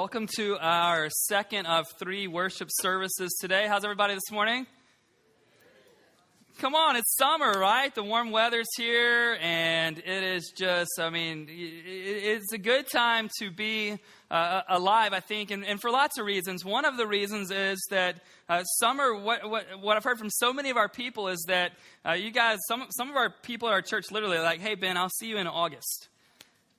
Welcome to our second of 3 worship services today. How's everybody this morning? Come on, it's summer, right? The warm weather's here, and it is just, it's a good time to be alive, I think, and for lots of reasons. One of the reasons is that summer, what I've heard from so many of our people is that you guys, some of our people at our church literally are like, hey, Ben, I'll see you in August.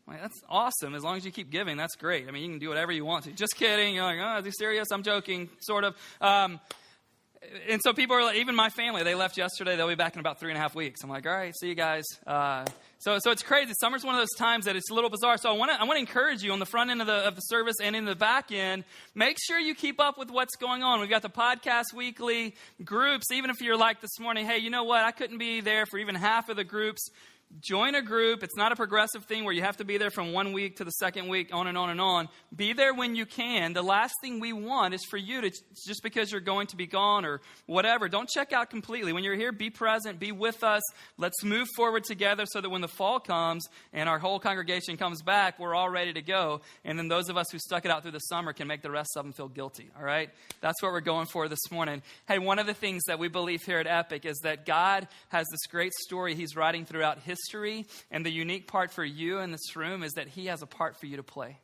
Like, that's awesome. As long as you keep giving, that's great. I mean, you can do whatever you want to. Just kidding. You're like, oh, is he serious? I'm joking, sort of. And so people are like, even my family, they left yesterday. They'll be back in about 3.5 weeks. I'm like, all right, see you guys. So it's crazy. Summer's one of those times that it's a little bizarre. So I want to encourage you on the front end of the service and in the back end, make sure you keep up with what's going on. We've got the podcast weekly groups. Even if you're like this morning, hey, you know what? I couldn't be there for even half of the groups. Join a group. It's not a progressive thing where you have to be there from 1 week to the second week, on and on and on. Be there when you can. The last thing we want is for you to, just because you're going to be gone or whatever, don't check out completely. When you're here, be present, be with us. Let's move forward together so that when the fall comes and our whole congregation comes back, we're all ready to go. And then those of us who stuck it out through the summer can make the rest of them feel guilty, all right? That's what we're going for this morning. Hey, one of the things that we believe here at Epic is that God has this great story He's writing throughout history. And the unique part for you in this room is that He has a part for you to play.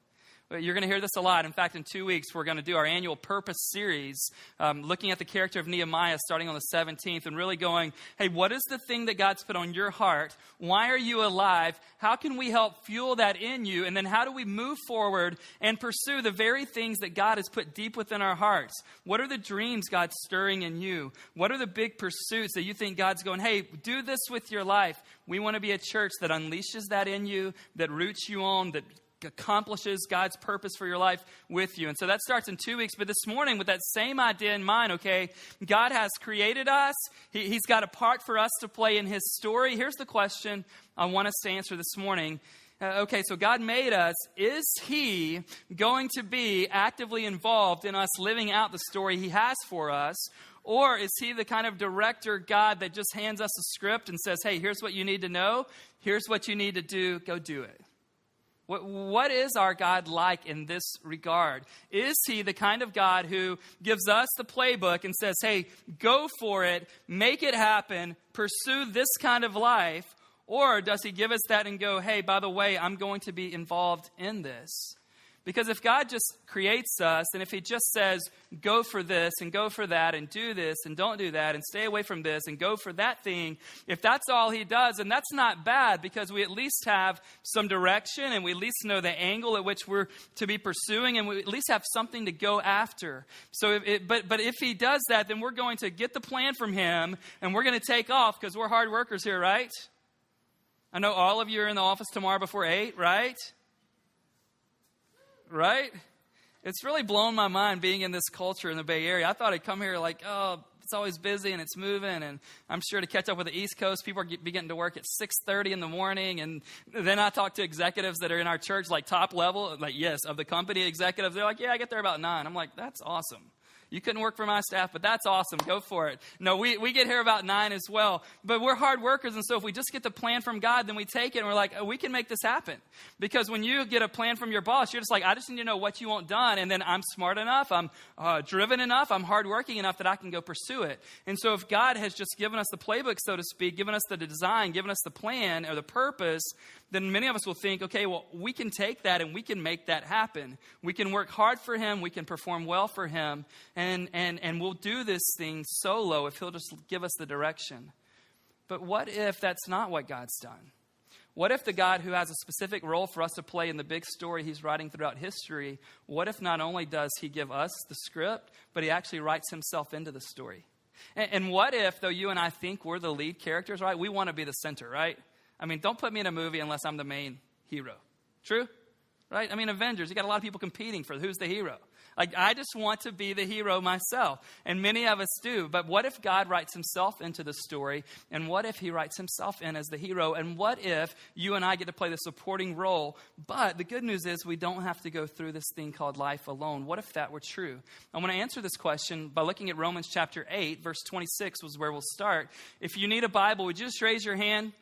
You're going to hear this a lot. In fact, in 2 weeks, we're going to do our annual Purpose series, looking at the character of Nehemiah starting on the 17th and really going, hey, what is the thing that God's put on your heart? Why are you alive? How can we help fuel that in you? And then how do we move forward and pursue the very things that God has put deep within our hearts? What are the dreams God's stirring in you? What are the big pursuits that you think God's going, hey, do this with your life? We want to be a church that unleashes that in you, that roots you on, that accomplishes God's purpose for your life with you. And so that starts in 2 weeks. But this morning, with that same idea in mind, okay, God has created us. He's got a part for us to play in His story. Here's the question I want us to answer this morning. Okay, so God made us. Is He going to be actively involved in us living out the story He has for us? Or is He the kind of director God that just hands us a script and says, hey, here's what you need to know. Here's what you need to do. Go do it. What is our God like in this regard? Is He the kind of God who gives us the playbook and says, hey, go for it, make it happen, pursue this kind of life? Or does He give us that and go, hey, by the way, I'm going to be involved in this? Because if God just creates us, and if He just says, go for this and go for that and do this and don't do that and stay away from this and go for that thing, if that's all He does, then that's not bad, because we at least have some direction and we at least know the angle at which we're to be pursuing, and we at least have something to go after. So, but if He does that, then we're going to get the plan from Him and we're going to take off, because we're hard workers here, right? I know all of you are in the office tomorrow before 8, right? Right? It's really blown my mind being in this culture in the Bay Area. I thought I'd come here like, oh, it's always busy and it's moving, and I'm sure to catch up with the East Coast, people are getting to work at 6:30 in the morning, and then I talk to executives that are in our church, like top level, like, yes, of the company executives. They're like, yeah, I get there about 9. I'm like, that's awesome. You couldn't work for my staff, but that's awesome. Go for it. No, we get here about 9 as well. But we're hard workers, and so if we just get the plan from God, then we take it and we're like, oh, we can make this happen. Because when you get a plan from your boss, you're just like, I just need to know what you want done, and then I'm smart enough, I'm driven enough, I'm hardworking enough that I can go pursue it. And so if God has just given us the playbook, so to speak, given us the design, given us the plan or the purpose, then many of us will think, okay, well, we can take that and we can make that happen. We can work hard for Him. We can perform well for Him. And we'll do this thing solo if He'll just give us the direction. But what if that's not what God's done? What if the God who has a specific role for us to play in the big story He's writing throughout history, what if not only does He give us the script, but He actually writes Himself into the story? And what if, though you and I think we're the lead characters, right? We want to be the center, right? I mean, don't put me in a movie unless I'm the main hero. True? Right? I mean, Avengers, you got a lot of people competing for who's the hero. Like, I just want to be the hero myself. And many of us do. But what if God writes Himself into the story? And what if He writes Himself in as the hero? And what if you and I get to play the supporting role? But the good news is we don't have to go through this thing called life alone. What if that were true? I want to answer this question by looking at Romans chapter 8, verse 26 was where we'll start. If you need a Bible, would you just raise your hand?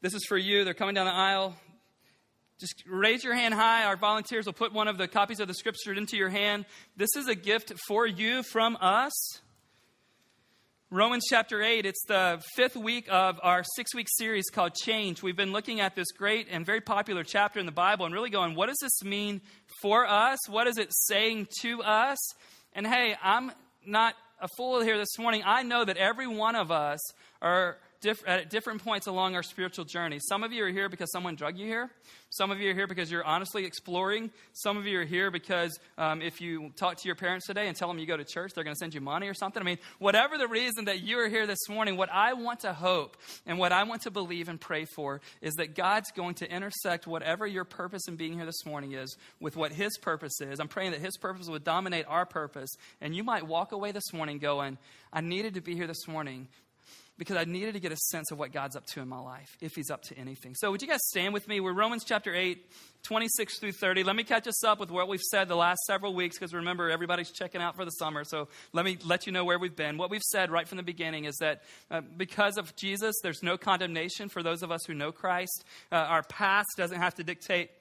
This is for you. They're coming down the aisle. just raise your hand high. Our volunteers will put one of the copies of the scripture into your hand. This is a gift for you from us. Romans chapter 8, it's the 5th week of our 6-week series called Change. We've been looking at this great and very popular chapter in the Bible and really going, what does this mean for us? What is it saying to us? And hey, I'm not a fool here this morning. I know that every one of us are at different points along our spiritual journey. Some of you are here because someone drug you here. Some of you are here because you're honestly exploring. Some of you are here because if you talk to your parents today and tell them you go to church, they're going to send you money or something. I mean, whatever the reason that you are here this morning, what I want to hope and what I want to believe and pray for is that God's going to intersect whatever your purpose in being here this morning is with what His purpose is. I'm praying that His purpose would dominate our purpose. And you might walk away this morning going, I needed to be here this morning because I needed to get a sense of what God's up to in my life, if He's up to anything. So would you guys stand with me? We're Romans chapter 8, 26 through 30. Let me catch us up with what we've said the last several weeks, because remember, everybody's checking out for the summer. So let me let you know where we've been. What we've said right from the beginning is that because of Jesus, there's no condemnation for those of us who know Christ. Our past doesn't have to dictate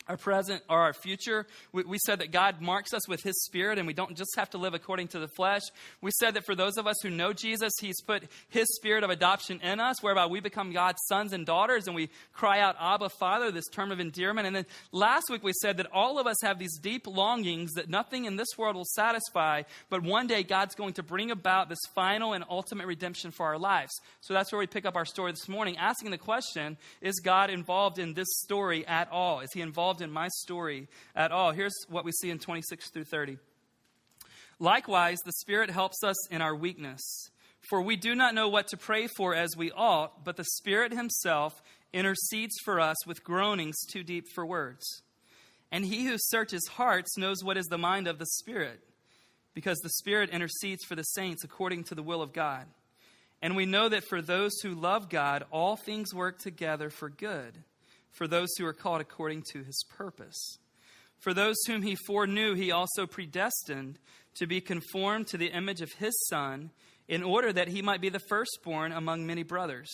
our present or our future. We said that God marks us with His Spirit, and we don't just have to live according to the flesh. We said that for those of us who know Jesus, He's put His Spirit of adoption in us, whereby we become God's sons and daughters, and we cry out, Abba, Father, this term of endearment. And then last week we said that all of us have these deep longings that nothing in this world will satisfy, but one day God's going to bring about this final and ultimate redemption for our lives. So that's where we pick up our story this morning, asking the question, is God involved in this story at all? Is He involved in my story at all? Here's what we see in 26 through 30. Likewise, the Spirit helps us in our weakness, for we do not know what to pray for as we ought, but the Spirit Himself intercedes for us with groanings too deep for words. And He who searches hearts knows what is the mind of the Spirit, because the Spirit intercedes for the saints according to the will of God. And we know that for those who love God, all things work together for good, for those who are called according to His purpose. For those whom He foreknew, He also predestined to be conformed to the image of His Son, in order that He might be the firstborn among many brothers.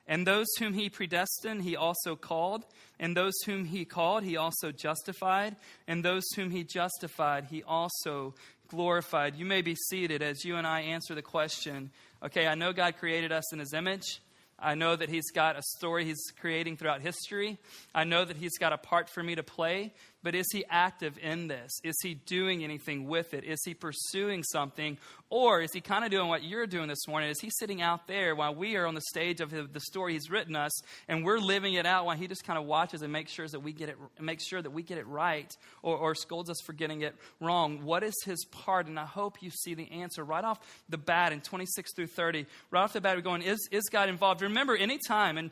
And those whom He predestined, He also called. And those whom He called, He also justified. And those whom He justified, He also glorified. You may be seated as you and I answer the question, okay, I know God created us in His image. I know that He's got a story He's creating throughout history. I know that He's got a part for me to play. But is He active in this? Is He doing anything with it? Is He pursuing something? Or is He kind of doing what you're doing this morning? Is He sitting out there while we are on the stage of the story He's written us, and we're living it out while He just kind of watches and makes sure that we get it right, or scolds us for getting it wrong? What is His part? And I hope you see the answer right off the bat in 26 through 30. Right off the bat, we're going, is God involved? Remember, anytime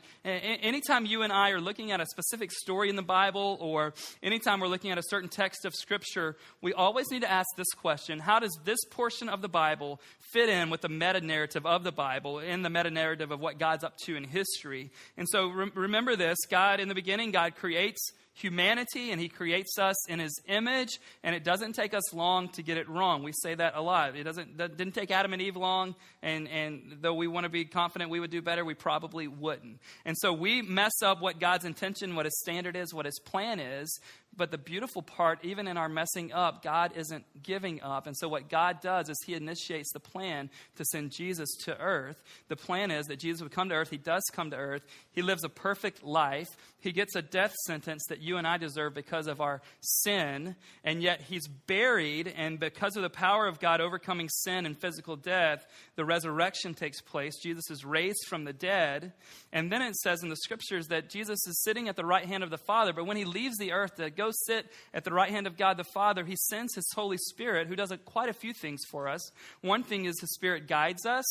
you and I are looking at a specific story in the Bible, or anytime we're looking at a certain text of Scripture, we always need to ask this question: how does this portion of the Bible fit in with the meta-narrative of the Bible, in the meta-narrative of what God's up to in history? And so remember this: God, in the beginning, God creates humanity, and He creates us in His image, and it doesn't take us long to get it wrong. We say that a lot. That didn't take Adam and Eve long, and though we want to be confident we would do better, we probably wouldn't. And so we mess up what God's intention, what His standard is, what His plan is. But the beautiful part, even in our messing up, God isn't giving up. And so what God does is He initiates the plan to send Jesus to earth. The plan is that Jesus would come to earth. He does come to earth. He lives a perfect life. He gets a death sentence that you and I deserve because of our sin. And yet He's buried. And because of the power of God overcoming sin and physical death, the resurrection takes place. Jesus is raised from the dead. And then it says in the Scriptures that Jesus is sitting at the right hand of the Father. But when He leaves the earth to go sit at the right hand of God the Father, He sends His Holy Spirit, who does quite a few things for us. One thing is His Spirit guides us.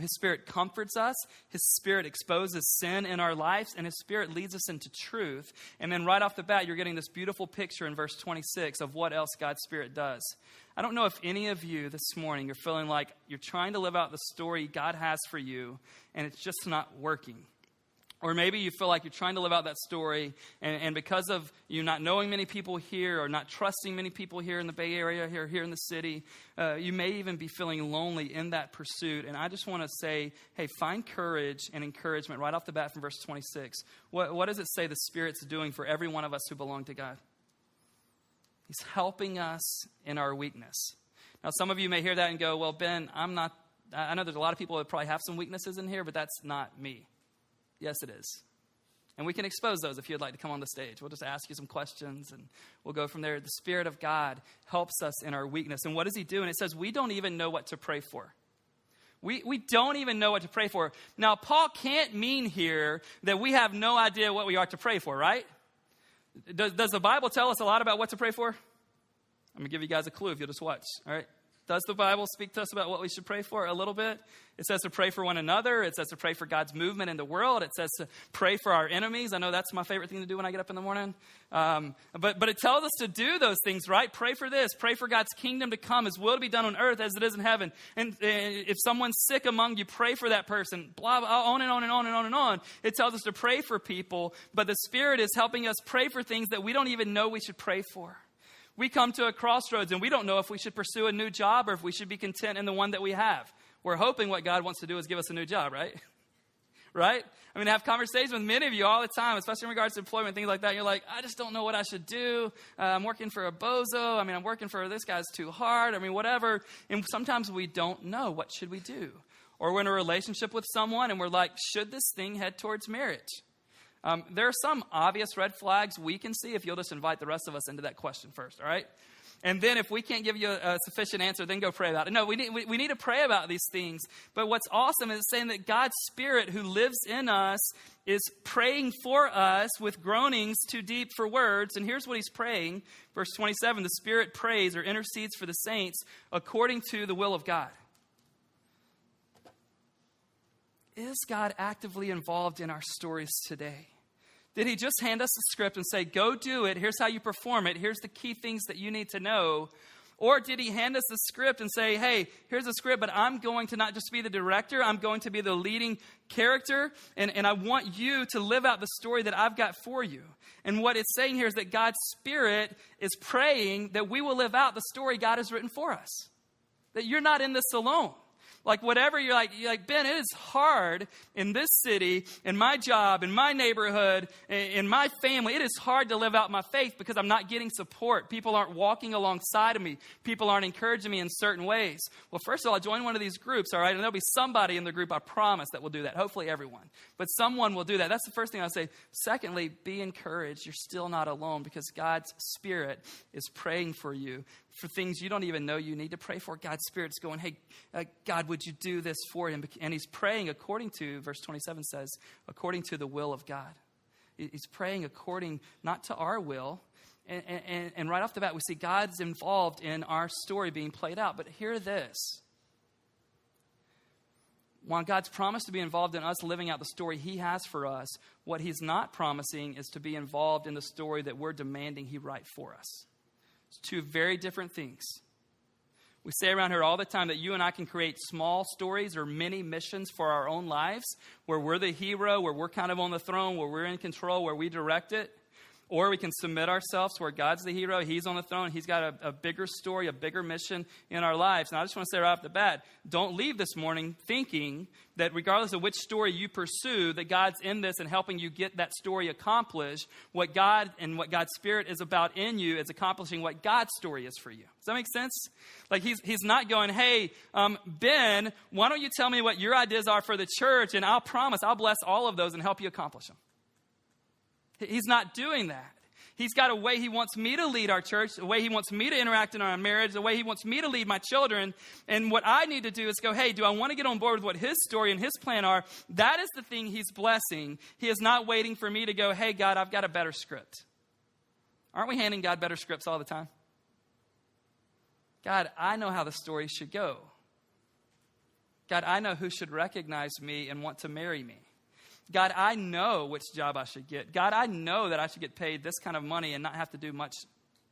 His Spirit comforts us. His Spirit exposes sin in our lives. And His Spirit leads us into truth. And then right off the bat, you're getting this beautiful picture in verse 26 of what else God's Spirit does. I don't know if any of you this morning are feeling like you're trying to live out the story God has for you, and it's just not working. Or maybe you feel like you're trying to live out that story, and because of you not knowing many people here or not trusting many people here in the Bay Area, here in the city, you may even be feeling lonely in that pursuit. And I just want to say, hey, find courage and encouragement right off the bat from verse 26. What does it say the Spirit's doing for every one of us who belong to God? He's helping us in our weakness. Now, some of you may hear that and go, well, Ben, I know there's a lot of people that probably have some weaknesses in here, but that's not me. Yes, it is. And we can expose those if you'd like to come on the stage. We'll just ask you some questions and we'll go from there. The Spirit of God helps us in our weakness. And what does he do? And it says we don't even know what to pray for. We don't even know what to pray for. Now, Paul can't mean here that we have no idea what we are to pray for, right? Does the Bible tell us a lot about what to pray for? I'm going to give you guys a clue if you'll just watch, all right? Does the Bible speak to us about what we should pray for a little bit? It says to pray for one another. It says to pray for God's movement in the world. It says to pray for our enemies. I know that's my favorite thing to do when I get up in the morning. But it tells us to do those things, right? Pray for this. Pray for God's kingdom to come, his will to be done on earth as it is in heaven. And if someone's sick among you, pray for that person. Blah, blah, on and on and on and on and on. It tells us to pray for people. But the Spirit is helping us pray for things that we don't even know we should pray for. We come to a crossroads and we don't know if we should pursue a new job or if we should be content in the one that we have. We're hoping what God wants to do is give us a new job, right? Right? I mean, I have conversations with many of you all the time, especially in regards to employment, things like that. You're like, I just don't know what I should do. I'm working for a bozo. I mean, I'm working for this guy's too hard. I mean, whatever. And sometimes we don't know. What should we do? Or we're in a relationship with someone and we're like, should this thing head towards marriage? There are some obvious red flags we can see if you'll just invite the rest of us into that question first, all right? And then if we can't give you a sufficient answer, then go pray about it. No, we need to pray about these things. But what's awesome is saying that God's Spirit who lives in us is praying for us with groanings too deep for words. And here's what he's praying. Verse 27, the Spirit prays or intercedes for the saints according to the will of God. Is God actively involved in our stories today? Did he just hand us a script and say, go do it, here's how you perform it, here's the key things that you need to know? Or did he hand us a script and say, hey, here's a script, but I'm going to not just be the director, I'm going to be the leading character, and I want you to live out the story that I've got for you. And what it's saying here is that God's Spirit is praying that we will live out the story God has written for us. That you're not in this alone. Like whatever you're like, Ben, it is hard in this city, in my job, in my neighborhood, in my family. It is hard to live out my faith because I'm not getting support. People aren't walking alongside of me. People aren't encouraging me in certain ways. Well, first of all, join one of these groups, all right? And there'll be somebody in the group, I promise, that will do that. Hopefully everyone. But someone will do that. That's the first thing I'll say. Secondly, be encouraged. You're still not alone because God's Spirit is praying for you for things you don't even know you need to pray for. God's Spirit's going, hey, God, would you do this for him? And he's praying according to, verse 27 says, according to the will of God. He's praying according, not to our will. And right off the bat, we see God's involved in our story being played out. But hear this. While God's promised to be involved in us living out the story he has for us, what he's not promising is to be involved in the story that we're demanding he write for us. It's two very different things. We say around here all the time that you and I can create small stories or mini missions for our own lives where we're the hero, where we're kind of on the throne, where we're in control, where we direct it. Or we can submit ourselves where God's the hero, he's on the throne, he's got a bigger story, a bigger mission in our lives. And I just want to say right off the bat, don't leave this morning thinking that regardless of which story you pursue, that God's in this and helping you get that story accomplished. What God and what God's Spirit is about in you is accomplishing what God's story is for you. Does that make sense? Like he's not going, hey, Ben, why don't you tell me what your ideas are for the church, and I'll promise I'll bless all of those and help you accomplish them. He's not doing that. He's got a way he wants me to lead our church, a way he wants me to interact in our marriage, the way he wants me to lead my children. And what I need to do is go, hey, do I want to get on board with what his story and his plan are? That is the thing he's blessing. He is not waiting for me to go, hey, God, I've got a better script. Aren't we handing God better scripts all the time? God, I know how the story should go. God, I know who should recognize me and want to marry me. God, I know which job I should get. God, I know that I should get paid this kind of money and not have to do much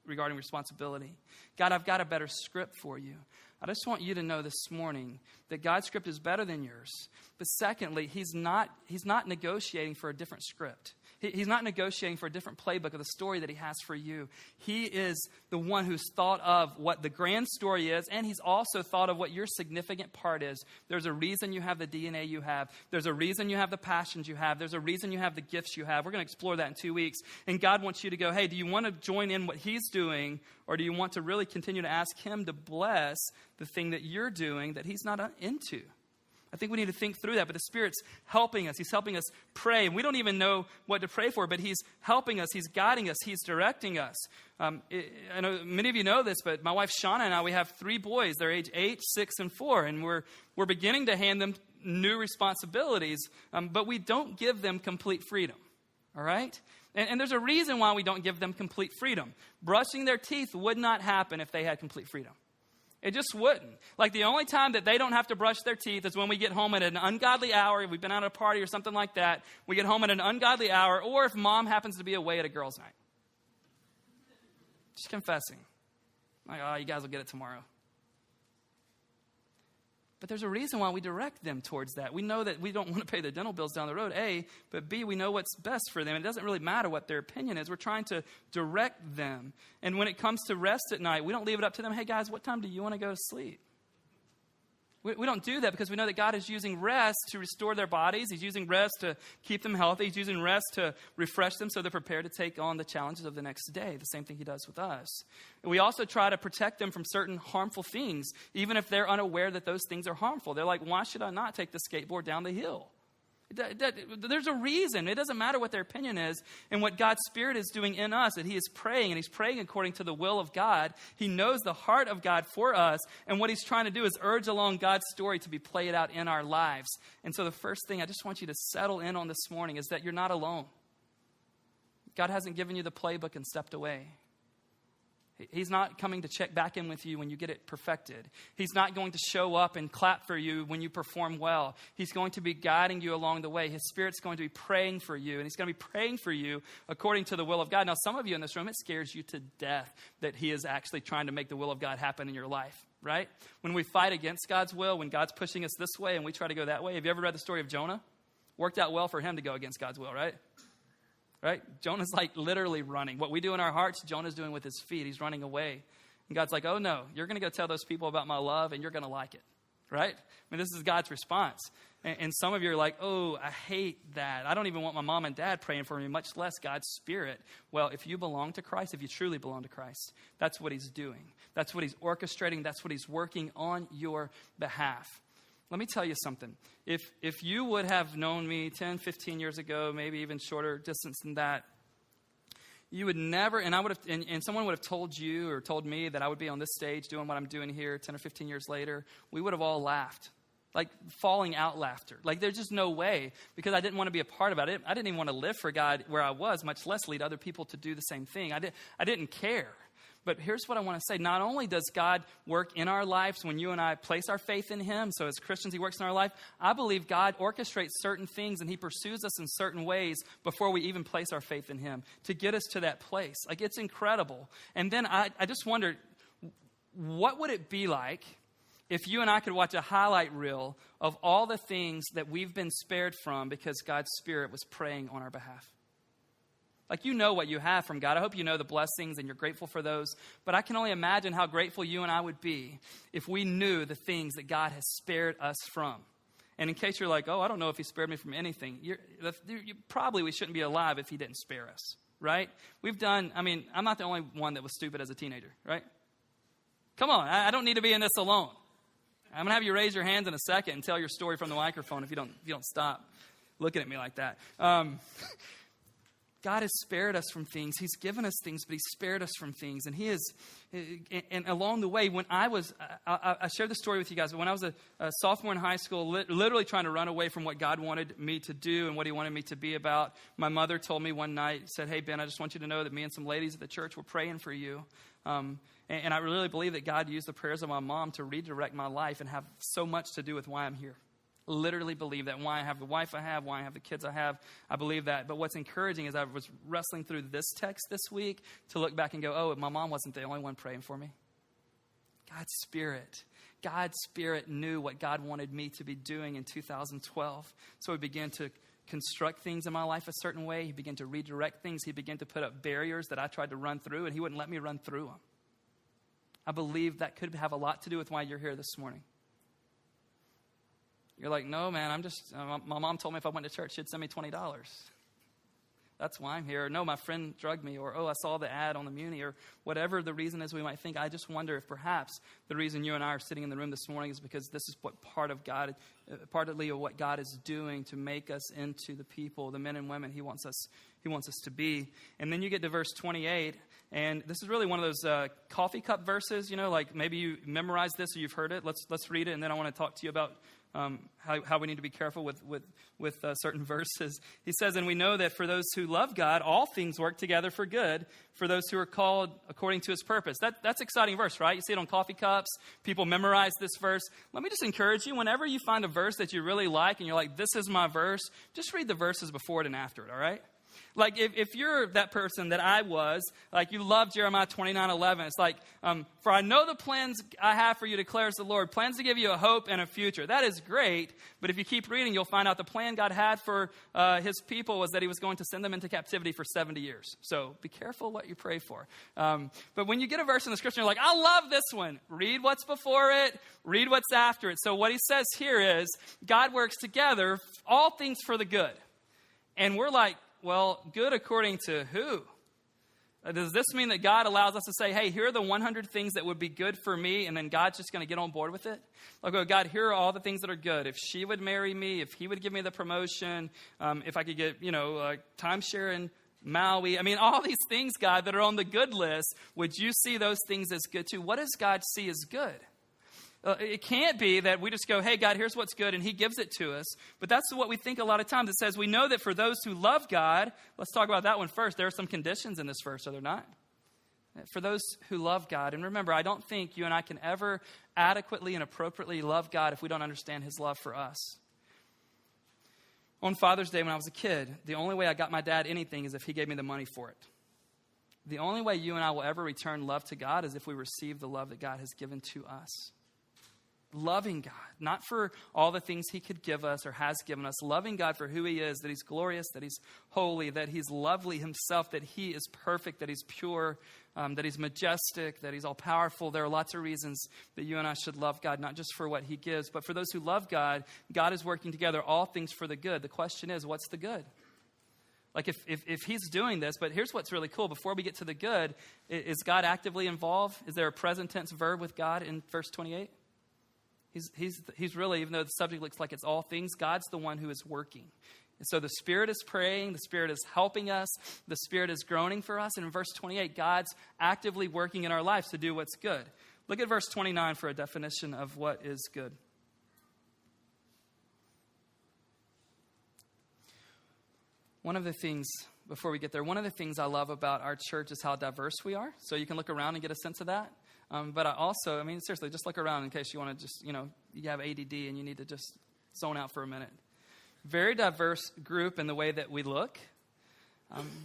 regarding responsibility. God, I've got a better script for you. I just want you to know this morning that God's script is better than yours. But secondly, he's not negotiating for a different script. He's not negotiating for a different playbook of the story that he has for you. He is the one who's thought of what the grand story is, and he's also thought of what your significant part is. There's a reason you have the DNA you have. There's a reason you have the passions you have. There's a reason you have the gifts you have. We're going to explore that in 2 weeks. And God wants you to go, hey, do you want to join in what he's doing, or do you want to really continue to ask him to bless the thing that you're doing that he's not into? I think we need to think through that, but the Spirit's helping us. He's helping us pray. And we don't even know what to pray for, but he's helping us. He's guiding us. He's directing us. I know many of you know this, but my wife Shauna and I, we have 3 boys. They're age 8, 6, and 4, and we're beginning to hand them new responsibilities, but we don't give them complete freedom, all right? And there's a reason why we don't give them complete freedom. Brushing their teeth would not happen if they had complete freedom. It just wouldn't. Like, the only time that they don't have to brush their teeth is when we get home at an ungodly hour. We've been out at a party or something like that. We get home at an ungodly hour, or if mom happens to be away at a girls' night. Just confessing. Like, oh, you guys will get it tomorrow. But there's a reason why we direct them towards that. We know that we don't want to pay their dental bills down the road, A, but B, we know what's best for them. It doesn't really matter what their opinion is. We're trying to direct them. And when it comes to rest at night, we don't leave it up to them. Hey, guys, what time do you want to go to sleep? We don't do that because we know that God is using rest to restore their bodies. He's using rest to keep them healthy. He's using rest to refresh them so they're prepared to take on the challenges of the next day, the same thing he does with us. And we also try to protect them from certain harmful things, even if they're unaware that those things are harmful. They're like, why should I not take the skateboard down the hill? There's a reason. It doesn't matter what their opinion is. And what God's Spirit is doing in us, that he is praying, and he's praying according to the will of God. He knows the heart of God for us. And what he's trying to do is urge along God's story to be played out in our lives. And so the first thing I just want you to settle in on this morning is that you're not alone. God hasn't given you the playbook and stepped away. He's not coming to check back in with you when you get it perfected. He's not going to show up and clap for you when you perform well. He's going to be guiding you along the way. His Spirit's going to be praying for you, and he's going to be praying for you according to the will of God. Now, some of you in this room, it scares you to death that he is actually trying to make the will of God happen in your life, right? When we fight against God's will, when God's pushing us this way and we try to go that way. Have you ever read the story of Jonah? Worked out well for him to go against God's will, right? Right? Jonah's like literally running. What we do in our hearts, Jonah's doing with his feet. He's running away. And God's like, oh no, you're going to go tell those people about my love and you're going to like it. Right? I mean, this is God's response. And some of you are like, oh, I hate that. I don't even want my mom and dad praying for me, much less God's Spirit. Well, if you belong to Christ, if you truly belong to Christ, that's what he's doing. That's what he's orchestrating. That's what he's working on your behalf. Let me tell you something. If you would have known me 10, 15 years ago, maybe even shorter distance than that, you would never, and I would have, and someone would have told you or told me that I would be on this stage doing what I'm doing here 10 or 15 years later, we would have all laughed. Like falling out laughter. Like there's just no way, because I didn't want to be a part of it. I didn't even want to live for God where I was, much less lead other people to do the same thing. I didn't care. But here's what I want to say. Not only does God work in our lives when you and I place our faith in him, so as Christians he works in our life, I believe God orchestrates certain things and he pursues us in certain ways before we even place our faith in him to get us to that place. Like, it's incredible. And then I just wondered, what would it be like if you and I could watch a highlight reel of all the things that we've been spared from because God's Spirit was praying on our behalf? Like, you know what you have from God. I hope you know the blessings and you're grateful for those. But I can only imagine how grateful you and I would be if we knew the things that God has spared us from. And in case you're like, oh, I don't know if he spared me from anything, probably we shouldn't be alive if he didn't spare us, right? I'm not the only one that was stupid as a teenager, right? Come on, I don't need to be in this alone. I'm going to have you raise your hands in a second and tell your story from the microphone if you don't stop looking at me like that. God has spared us from things. He's given us things, but he's spared us from things. And and along the way, when I shared the story with you guys, but when I was a sophomore in high school, literally trying to run away from what God wanted me to do and what he wanted me to be about, my mother told me one night, said, hey, Ben, I just want you to know that me and some ladies at the church were praying for you. And I really believe that God used the prayers of my mom to redirect my life and have so much to do with why I'm here. Literally believe that. Why I have the wife I have, why I have the kids I have, I believe that. But what's encouraging is I was wrestling through this text this week to look back and go, oh, my mom wasn't the only one praying for me. God's Spirit. God's Spirit knew what God wanted me to be doing in 2012. So he began to construct things in my life a certain way. He began to redirect things. He began to put up barriers that I tried to run through, and he wouldn't let me run through them. I believe that could have a lot to do with why you're here this morning. You're like, no, man, my mom told me if I went to church, she'd send me $20. That's why I'm here. Or, no, my friend drugged me. Or, oh, I saw the ad on the Muni. Or whatever the reason is we might think. I just wonder if perhaps the reason you and I are sitting in the room this morning is because this is what partly of what God is doing to make us into the people, the men and women He wants us to be. And then you get to verse 28. And this is really one of those coffee cup verses, like maybe you memorized this or you've heard it. Let's read it, and then I want to talk to you about how we need to be careful with certain verses. He says, and we know that for those who love God, all things work together for good, for those who are called according to His purpose. That's an exciting verse, right? You see it on coffee cups. People memorize this verse. Let me just encourage you, whenever you find a verse that you really like and you're like, this is my verse, just read the verses before it and after it, all right? Like, if you're that person that I was, like you love Jeremiah 29:11, it's like, for I know the plans I have for you, declares the Lord, plans to give you a hope and a future. That is great, but if you keep reading, you'll find out the plan God had for His people was that He was going to send them into captivity for 70 years. So be careful what you pray for. But when you get a verse in the Scripture, you're like, I love this one. Read what's before it, read what's after it. So what he says here is, God works together, all things for the good. And we're like, well, good according to who? Does this mean that God allows us to say, hey, here are the 100 things that would be good for me, and then God's just going to get on board with it? Like, oh, God, here are all the things that are good. If she would marry me, if He would give me the promotion, if I could get, timeshare in Maui. I mean, all these things, God, that are on the good list, would you see those things as good too? What does God see as good? It can't be that we just go, hey, God, here's what's good, and He gives it to us. But that's what we think a lot of times. It says we know that for those who love God, let's talk about that one first. There are some conditions in this verse, are there not? For those who love God. And remember, I don't think you and I can ever adequately and appropriately love God if we don't understand His love for us. On Father's Day when I was a kid, the only way I got my dad anything is if he gave me the money for it. The only way you and I will ever return love to God is if we receive the love that God has given to us. Loving God, not for all the things He could give us or has given us. Loving God for who He is, that He's glorious, that He's holy, that He's lovely Himself, that He is perfect, that He's pure, that He's majestic, that He's all-powerful. There are lots of reasons that you and I should love God, not just for what He gives, but for those who love God, God is working together all things for the good. The question is, what's the good? Like if He's doing this, but here's what's really cool. Before we get to the good, is God actively involved? Is there a present tense verb with God in verse 28? He's really, even though the subject looks like it's all things, God's the one who is working. And so the Spirit is praying, the Spirit is helping us, the Spirit is groaning for us. And in verse 28, God's actively working in our lives to do what's good. Look at verse 29 for a definition of what is good. One of the things, before we get there, one of the things I love about our church is how diverse we are. So you can look around and get a sense of that. But I also, seriously, just look around in case you want to just, you have ADD and you need to just zone out for a minute. Very diverse group in the way that we look.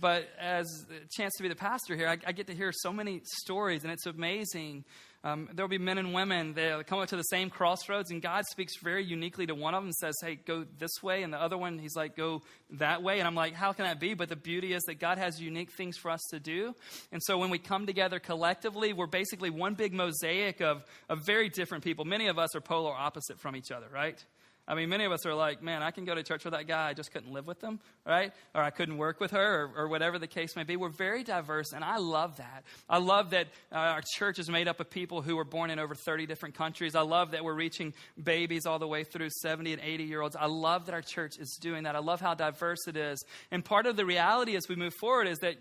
But as a chance to be the pastor here, I get to hear so many stories, and it's amazing. There'll be men and women that come up to the same crossroads, and God speaks very uniquely to one of them and says, hey, go this way. And the other one, He's like, go that way. And I'm like, how can that be? But the beauty is that God has unique things for us to do. And so when we come together collectively, we're basically one big mosaic of very different people. Many of us are polar opposite from each other, right? Many of us are like, man, I can go to church with that guy. I just couldn't live with them, right? Or I couldn't work with her or whatever the case may be. We're very diverse, and I love that. I love that our church is made up of people who were born in over 30 different countries. I love that we're reaching babies all the way through 70 and 80-year-olds. I love that our church is doing that. I love how diverse it is. And part of the reality as we move forward is that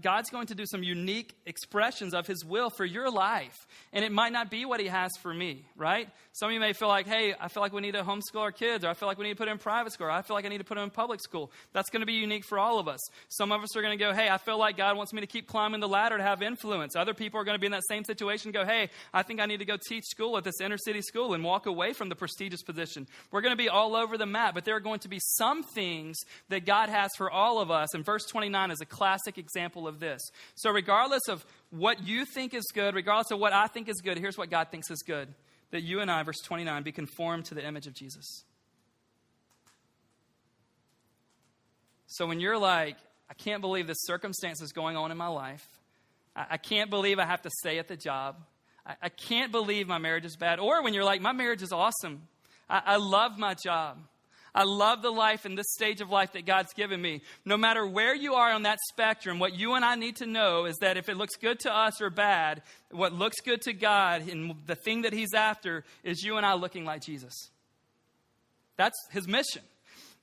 God's going to do some unique expressions of His will for your life. And it might not be what He has for me, right? Some of you may feel like, hey, I feel like we need to homeschool our kids, or I feel like we need to put them in private school, or I feel like I need to put them in public school. That's going to be unique for all of us. Some of us are going to go, hey, I feel like God wants me to keep climbing the ladder to have influence. Other people are going to be in that same situation and go, hey, I think I need to go teach school at this inner city school and walk away from the prestigious position. We're going to be all over the map, but there are going to be some things that God has for all of us, and verse 29 is a classic example of this. So regardless of what you think is good, regardless of what I think is good, here's what God thinks is good. that you and I, verse 29, be conformed to the image of Jesus. So when you're like, I can't believe this circumstance is going on in my life. I can't believe I have to stay at the job. I can't believe my marriage is bad. Or when you're like, my marriage is awesome. I love my job. I love the life and this stage of life that God's given me. No matter where you are on that spectrum, what you and I need to know is that if it looks good to us or bad, what looks good to God and the thing that he's after is you and I looking like Jesus. That's his mission.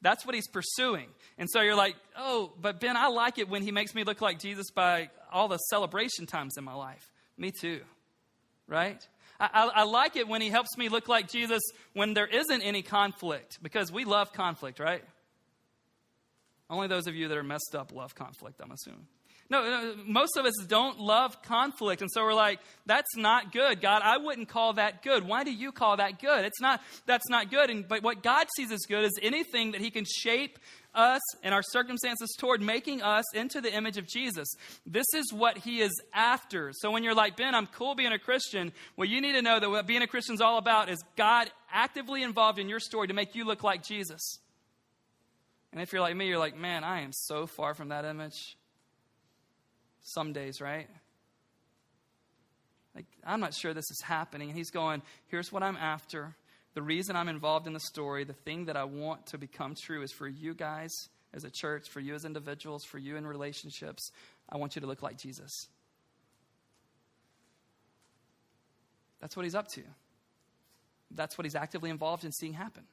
That's what he's pursuing. And so you're like, oh, but Ben, I like it when he makes me look like Jesus by all the celebration times in my life. Me too, right? I like it when he helps me look like Jesus when there isn't any conflict, because we love conflict, right? Only those of you that are messed up love conflict, I'm assuming. No, most of us don't love conflict. And so we're like, that's not good. God, I wouldn't call that good. Why do you call that good? That's not good. But what God sees as good is anything that he can shape us and our circumstances toward making us into the image of Jesus. This is what he is after. So when you're like, Ben, I'm cool being a Christian, well, you need to know that what being a Christian is all about is God actively involved in your story to make you look like Jesus. And if you're like me, you're like, man, I am so far from that image. Some days, right? Like, I'm not sure this is happening. And he's going, here's what I'm after. The reason I'm involved in the story, the thing that I want to become true is for you guys as a church, for you as individuals, for you in relationships. I want you to look like Jesus. That's what he's up to. That's what he's actively involved in seeing happen.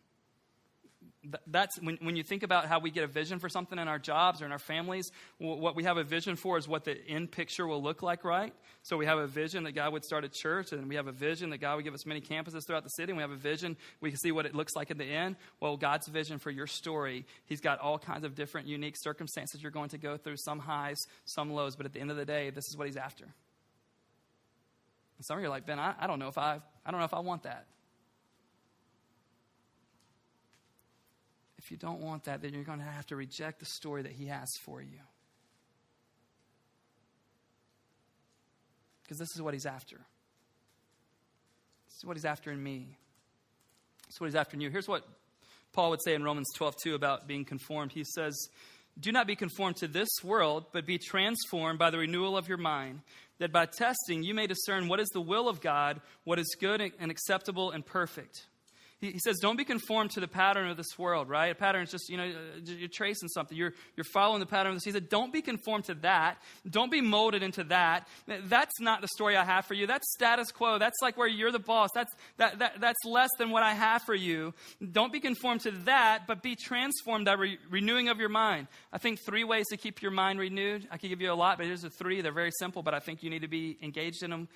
That's when you think about how we get a vision for something in our jobs or in our families, what we have a vision for is what the end picture will look like, right? So we have a vision that God would start a church, and we have a vision that God would give us many campuses throughout the city, and we have a vision, we can see what it looks like in the end. Well, God's vision for your story, he's got all kinds of different unique circumstances you're going to go through, some highs, some lows, but at the end of the day, this is what he's after. And some of you are like, Ben, I don't know if I want that. If you don't want that, then you're going to have to reject the story that he has for you. Because this is what he's after. This is what he's after in me. This is what he's after in you. Here's what Paul would say in Romans 12:2 about being conformed. He says, do not be conformed to this world, but be transformed by the renewal of your mind, that by testing you may discern what is the will of God, what is good and acceptable and perfect. He says, don't be conformed to the pattern of this world, right? A pattern is just, you're tracing something. You're following the pattern of this. He said, don't be conformed to that. Don't be molded into that. That's not the story I have for you. That's status quo. That's like where you're the boss. That's less than what I have for you. Don't be conformed to that, but be transformed by renewing of your mind. I think 3 ways to keep your mind renewed. I could give you a lot, but here's the 3. They're very simple, but I think you need to be engaged in them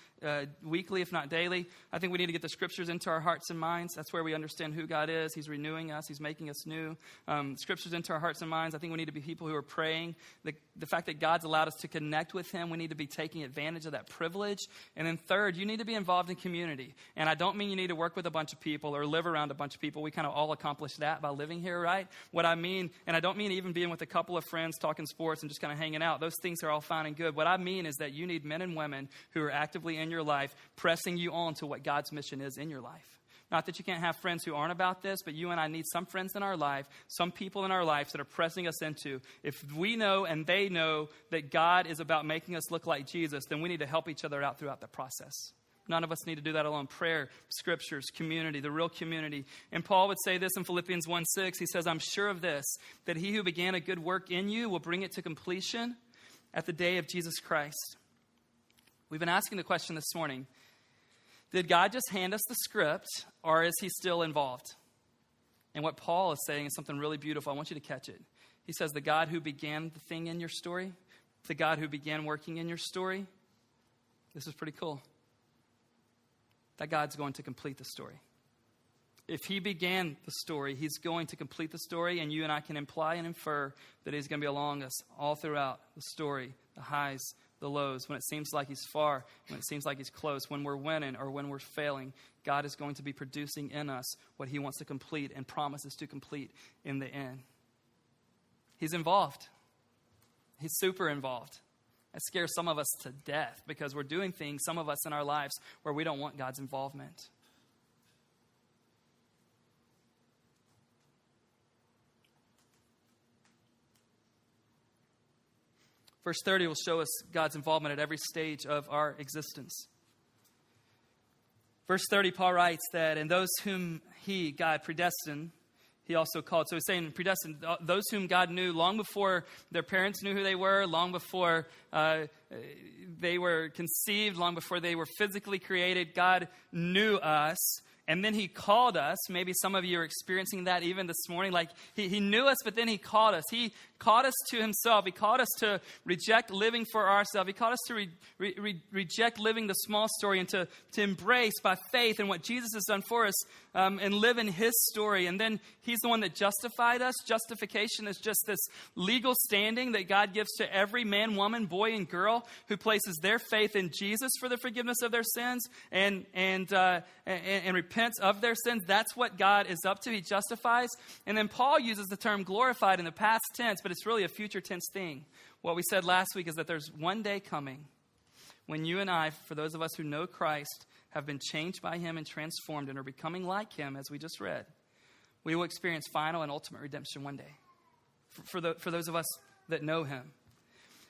weekly, if not daily. I think we need to get the scriptures into our hearts and minds. That's where we understand who God is. He's renewing us. He's making us new. Scriptures into our hearts and minds. I think we need to be people who are praying. The fact that God's allowed us to connect with him, we need to be taking advantage of that privilege. And then third, you need to be involved in community. And I don't mean you need to work with a bunch of people or live around a bunch of people. We kind of all accomplish that by living here, right? What I mean, and I don't mean even being with a couple of friends talking sports and just kind of hanging out. Those things are all fine and good. What I mean is that you need men and women who are actively in your life, pressing you on to what God's mission is in your life. Not that you can't have friends who aren't about this, but you and I need some friends in our life, some people in our lives that are pressing us into. If we know and they know that God is about making us look like Jesus, then we need to help each other out throughout the process. None of us need to do that alone. Prayer, scriptures, community, the real community. And Paul would say this in Philippians 1:6. He says, I'm sure of this, that he who began a good work in you will bring it to completion at the day of Jesus Christ. We've been asking the question this morning, did God just hand us the script, or is he still involved? And what Paul is saying is something really beautiful. I want you to catch it. He says, the God who began the thing in your story, the God who began working in your story, this is pretty cool. That God's going to complete the story. If he began the story, he's going to complete the story, and you and I can imply and infer that he's going to be along us all throughout the story, the highs, the lows, when it seems like he's far, when it seems like he's close, when we're winning or when we're failing. God is going to be producing in us what he wants to complete and promises to complete in the end. He's involved. He's super involved. That scares some of us to death because we're doing things, some of us in our lives, where we don't want God's involvement. Verse 30 will show us God's involvement at every stage of our existence. Verse 30, Paul writes that, and those whom he, God, predestined, he also called. So he's saying predestined, those whom God knew long before their parents knew who they were, long before they were conceived, long before they were physically created. God knew us. And then he called us. Maybe some of you are experiencing that even this morning. Like he knew us, but then he called us. He called us to himself. He called us to reject living for ourselves. He called us to reject living the small story and to embrace by faith in what Jesus has done for us and live in his story. And then he's the one that justified us. Justification is just this legal standing that God gives to every man, woman, boy, and girl who places their faith in Jesus for the forgiveness of their sins and repents of their sins. That's what God is up to. He justifies. And then Paul uses the term glorified in the past tense, but it's really a future tense thing. What we said last week is that there's one day coming when you and I, for those of us who know Christ, have been changed by him and transformed and are becoming like him, as we just read. We will experience final and ultimate redemption one day for those of us that know him.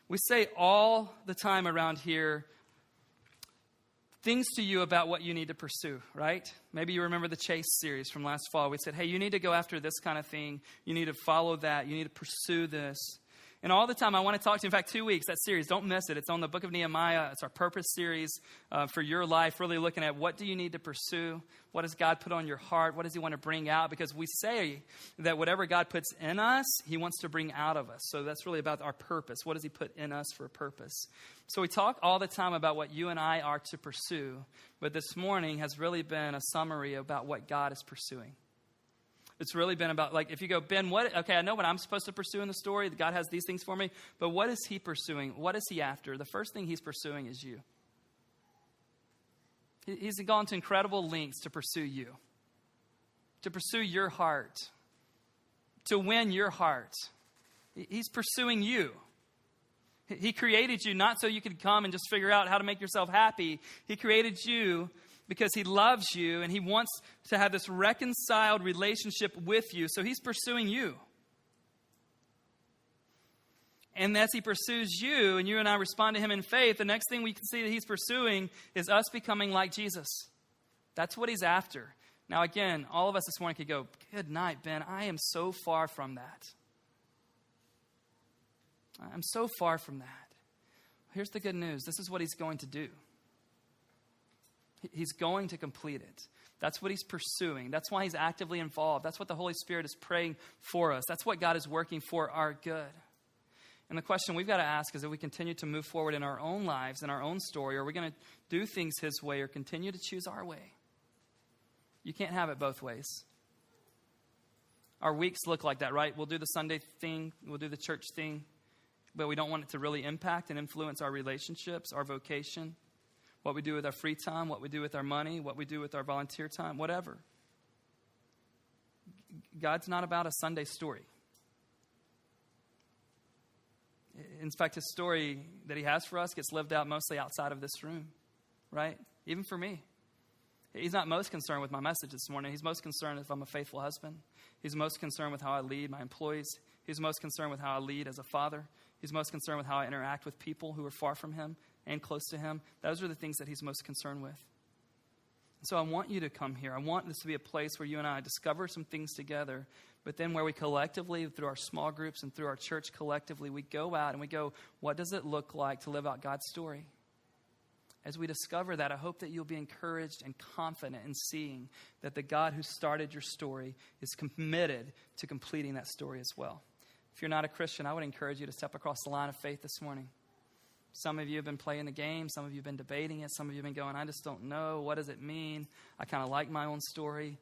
We say all the time around here things to you about what you need to pursue, right? Maybe you remember the Chase series from last fall. We said, hey, you need to go after this kind of thing. You need to follow that. You need to pursue this. And all the time I want to talk to you, in fact, 2 weeks, that series, don't miss it. It's on the book of Nehemiah. It's our purpose series for your life, really looking at what do you need to pursue? What does God put on your heart? What does he want to bring out? Because we say that whatever God puts in us, he wants to bring out of us. So that's really about our purpose. What does he put in us for a purpose? So we talk all the time about what you and I are to pursue. But this morning has really been a summary about what God is pursuing. It's really been about, like, if you go, Ben, okay, I know what I'm supposed to pursue in the story. God has these things for me. But what is he pursuing? What is he after? The first thing he's pursuing is you. He's gone to incredible lengths to pursue you. To pursue your heart. To win your heart. He's pursuing you. He created you not so you could come and just figure out how to make yourself happy. He created you because he loves you and he wants to have this reconciled relationship with you. So he's pursuing you. And as he pursues you and you and I respond to him in faith, the next thing we can see that he's pursuing is us becoming like Jesus. That's what he's after. Now again, all of us this morning could go, good night, Ben. I am so far from that. I'm so far from that. Here's the good news. This is what he's going to do. He's going to complete it. That's what he's pursuing. That's why he's actively involved. That's what the Holy Spirit is praying for us. That's what God is working for our good. And the question we've got to ask is, if we continue to move forward in our own lives, in our own story, are we going to do things his way or continue to choose our way? You can't have it both ways. Our weeks look like that, right? We'll do the Sunday thing. We'll do the church thing. But we don't want it to really impact and influence our relationships, our vocation, what we do with our free time, what we do with our money, what we do with our volunteer time, whatever. God's not about a Sunday story. In fact, his story that he has for us gets lived out mostly outside of this room, right? Even for me. He's not most concerned with my message this morning. He's most concerned if I'm a faithful husband. He's most concerned with how I lead my employees. He's most concerned with how I lead as a father. He's most concerned with how I interact with people who are far from him and close to him. Those are the things that he's most concerned with. So I want you to come here. I want this to be a place where you and I discover some things together, but then where we collectively, through our small groups and through our church collectively, we go out and we go, what does it look like to live out God's story? As we discover that, I hope that you'll be encouraged and confident in seeing that the God who started your story is committed to completing that story as well. If you're not a Christian, I would encourage you to step across the line of faith this morning. Some of you have been playing the game. Some of you have been debating it. Some of you have been going, I just don't know. What does it mean? I kind of like my own story.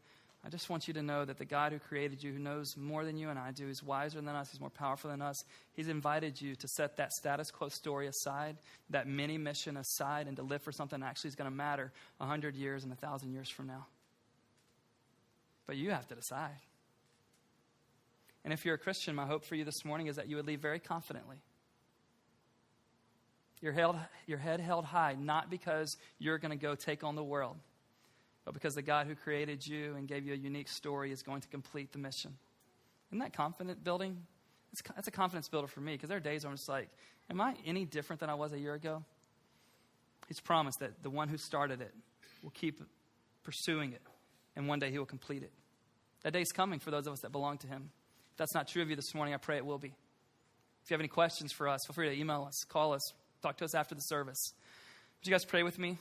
I just want you to know that the God who created you, who knows more than you and I do, is wiser than us, he's more powerful than us. He's invited you to set that status quo story aside, that mini mission aside, and to live for something that actually is going to matter 100 years and 1,000 years from now. But you have to decide. And if you're a Christian, my hope for you this morning is that you would leave very confidently. Your head held high, not because you're going to go take on the world, but because the God who created you and gave you a unique story is going to complete the mission. Isn't that confident building? That's a confidence builder for me, because there are days where I'm just like, am I any different than I was a year ago? He's promised that the one who started it will keep pursuing it, and one day he will complete it. That day's coming for those of us that belong to him. If that's not true of you this morning, I pray it will be. If you have any questions for us, feel free to email us, call us, talk to us after the service. Would you guys pray with me?